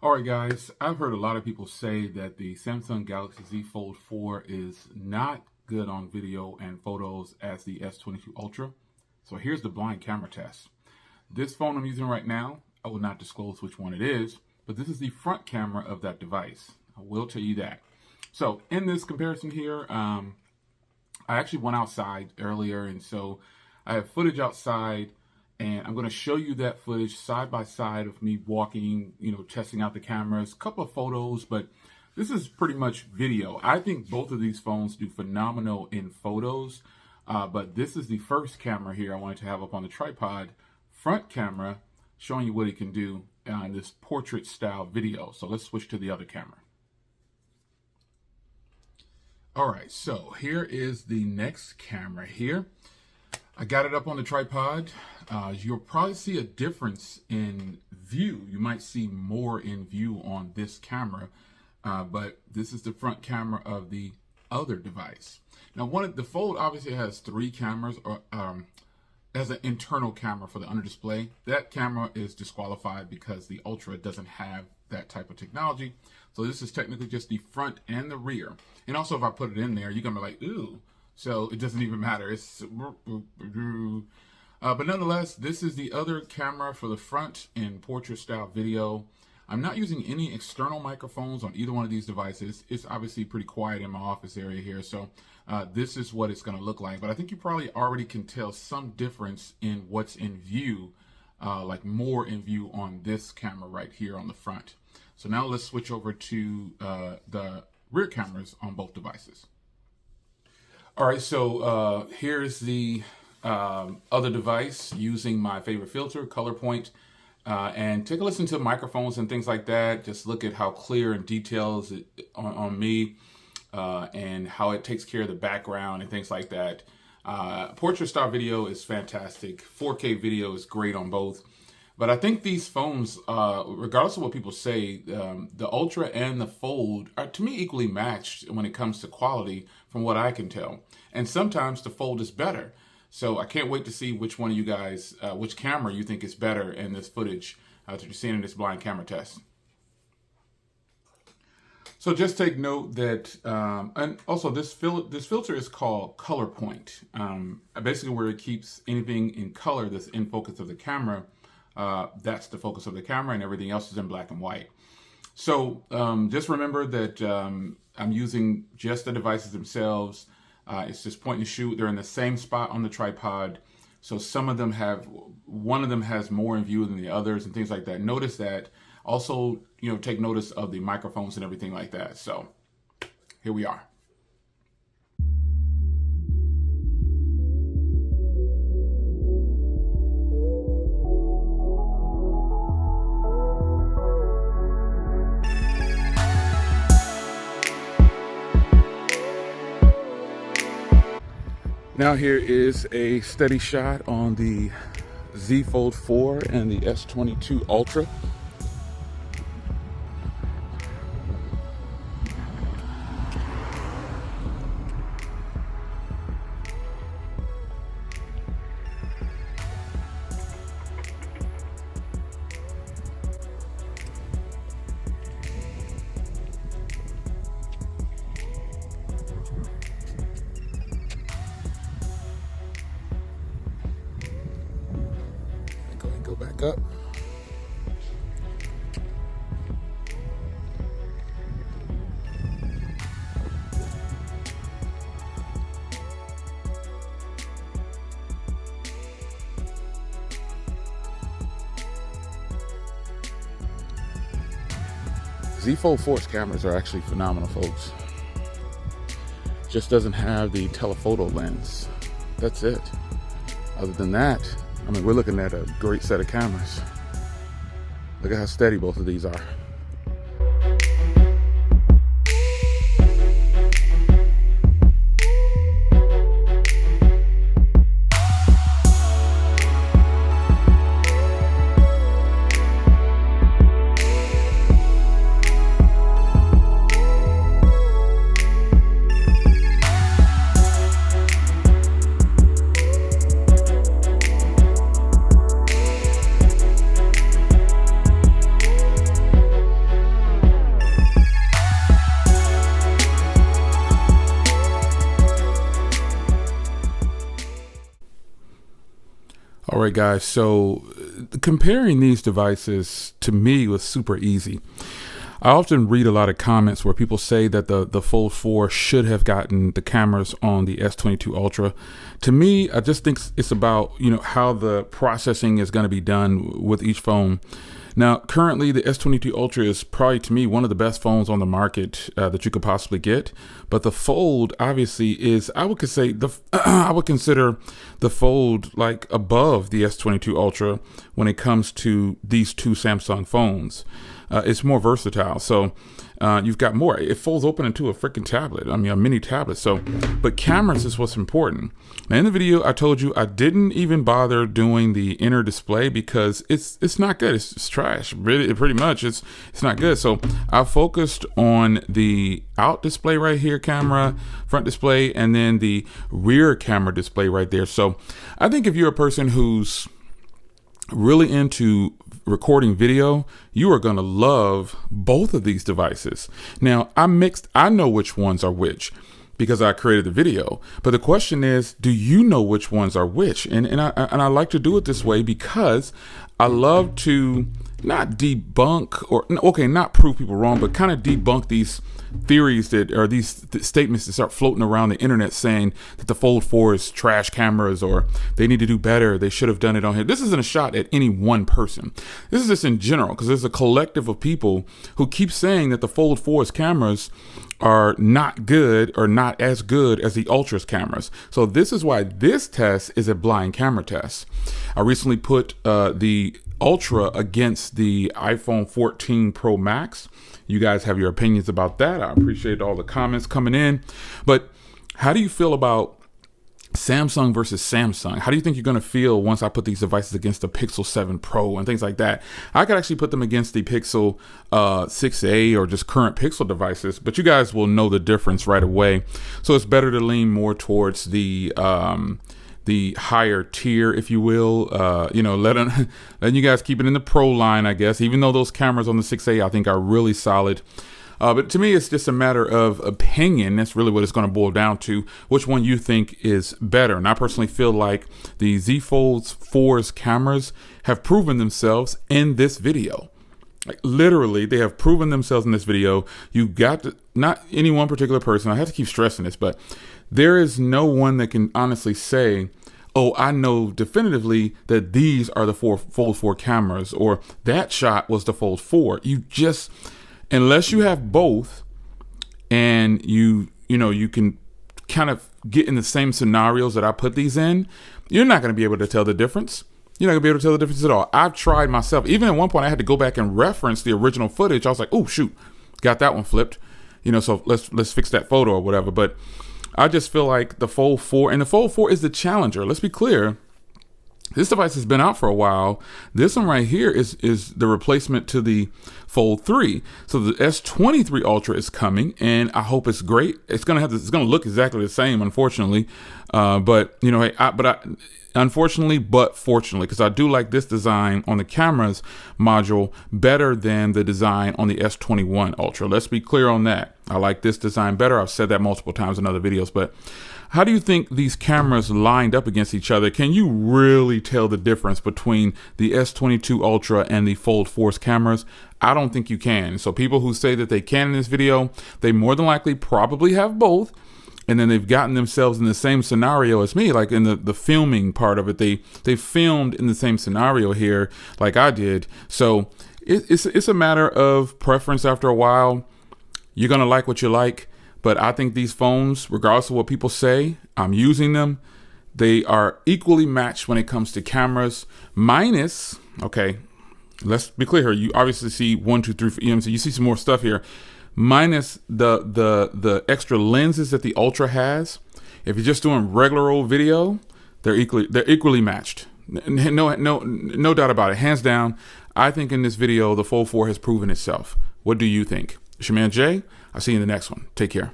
All right, guys, I've heard a lot of people say that the Samsung Galaxy Z Fold 4 is not good on video and photos as the S22 Ultra. So here's the blind camera test. This phone I'm using right now, I will not disclose which one it is, but this is the front camera of that device. I will tell you that. So in this comparison here, I actually went outside earlier, and so I have footage outside, and I'm going to show you that footage side by side of me walking, testing out the cameras, a couple of photos, but this is pretty much video. I think both of these phones do phenomenal in photos, but this is the first camera here I wanted to have up on the tripod, front camera, showing you what it can do in this portrait style video. So let's switch to the other camera. All right, so here is the next camera here. I got it up on the tripod. You'll probably see a difference in view. You might see more in view on this camera, but this is the front camera of the other device. Now, the Fold obviously has three cameras, or has an internal camera for the under display. That camera is disqualified because the Ultra doesn't have that type of technology. So this is technically just the front and the rear. And also, if I put it in there, you're gonna be like, ooh. So it doesn't even matter. But nonetheless, this is the other camera for the front in portrait style video. I'm not using any external microphones on either one of these devices. It's obviously pretty quiet in my office area here. So this is what it's gonna look like. But I think you probably already can tell some difference in what's in view, like more in view on this camera right here on the front. So now let's switch over to the rear cameras on both devices. All right, so here's the other device using my favorite filter, Color Point, and take a listen to microphones and things like that. Just look at how clear and details it on me, and how it takes care of the background and things like that. Portrait style video is fantastic. 4K video is great on both. But I think these phones, regardless of what people say, the Ultra and the Fold are, to me, equally matched when it comes to quality from what I can tell. And sometimes the Fold is better. So I can't wait to see which one of you guys, which camera you think is better in this footage that you're seeing in this blind camera test. So just take note that, and also this filter is called Color Point. Basically where it keeps anything in color that's in focus of the camera. That's the focus of the camera, and everything else is in black and white. So just remember that I'm using just the devices themselves. It's just point and shoot. They're in the same spot on the tripod. So one of them has more in view than the others and things like that. Notice that. Also, take notice of the microphones and everything like that. So here we are. Now here is a steady shot on the Z Fold 4 and the S22 Ultra. Go back up. Z Fold 4's cameras are actually phenomenal, folks. Just doesn't have the telephoto lens. That's it. Other than that, we're looking at a great set of cameras. Look at how steady both of these are. right, guys, so comparing these devices to me was super easy. I often read a lot of comments where people say that the Fold 4 should have gotten the cameras on the S22 Ultra. To me, I just think it's about, how the processing is going to be done with each phone. Now, currently, the S22 Ultra is probably, to me, one of the best phones on the market that you could possibly get. But the Fold, obviously, is, I would say, I would consider the Fold like above the S22 Ultra when it comes to these two Samsung phones. It's more versatile. So you've got more. It folds open into a freaking tablet. I mean, a mini tablet. So, but cameras is what's important. Now, in the video, I told you I didn't even bother doing the inner display because it's not good. It's trash. Really, pretty much, it's not good. So I focused on the out display right here, camera, front display, and then the rear camera display right there. So I think if you're a person who's really into recording video, you are going to love both of these devices. Now, I know which ones are which because I created the video, but the question is, do you know which ones are which? And I like to do it this way because I love to not debunk not prove people wrong, but kind of debunk these theories that are these statements that start floating around the internet saying that the Fold 4 is trash cameras or they need to do better. They should have done it on here. This isn't a shot at any one person. This is just in general because there's a collective of people who keep saying that the Fold 4's cameras are not good or not as good as the Ultra's cameras. So this is why this test is a blind camera test. I recently put the Ultra against the iPhone 14 Pro Max. You guys have your opinions about that. I appreciate all the comments coming in. But how do you feel about Samsung versus Samsung? How do you think you're going to feel once I put these devices against the Pixel 7 Pro and things like that? I could actually put them against the Pixel 6a or just current Pixel devices, but you guys will know the difference right away. So it's better to lean more towards the higher tier, if you will, letting you guys keep it in the Pro line, I guess, even though those cameras on the 6A I think are really solid. But to me, it's just a matter of opinion. That's really what it's going to boil down to, which one you think is better. And I personally feel like the Z Fold 4's cameras have proven themselves in this video. Like literally, they have proven themselves in this video. You got to, not any one particular person. I have to keep stressing this, but there is no one that can honestly say, oh, I know definitively that these are the Fold 4 cameras, or that shot was the Fold 4. You just, unless you have both, and you can kind of get in the same scenarios that I put these in, you're not going to be able to tell the difference. You're not gonna be able to tell the difference at all. I've tried myself. Even at one point, I had to go back and reference the original footage. I was like, oh shoot, got that one flipped. So let's fix that photo or whatever. But I just feel like the Fold 4, and the Fold 4 is the challenger. Let's be clear. This device has been out for a while. This one right here is the replacement to the Fold 3. So the S23 Ultra is coming, and I hope it's great. It's gonna look exactly the same, unfortunately. Unfortunately, but fortunately, because I do like this design on the cameras module better than the design on the S21 Ultra. Let's be clear on that. I like this design better. I've said that multiple times in other videos, but how do you think these cameras lined up against each other? Can you really tell the difference between the S22 Ultra and the Fold 4's cameras? I don't think you can. So people who say that they can in this video, they more than likely probably have both. And then they've gotten themselves in the same scenario as me, like in the filming part of it. They filmed in the same scenario here, like I did. So it's a matter of preference after a while. You're going to like what you like. But I think these phones, regardless of what people say, I'm using them. They are equally matched when it comes to cameras. Minus, okay, let's be clear here. You obviously see 1, 2, 3, 4 EMC. You see some more stuff here. Minus the extra lenses that the Ultra has. If you're just doing regular old video, they're equally matched. No doubt about it. Hands down, I think in this video, the Fold 4 has proven itself. What do you think? It's your man Jay. I'll see you in the next one. Take care.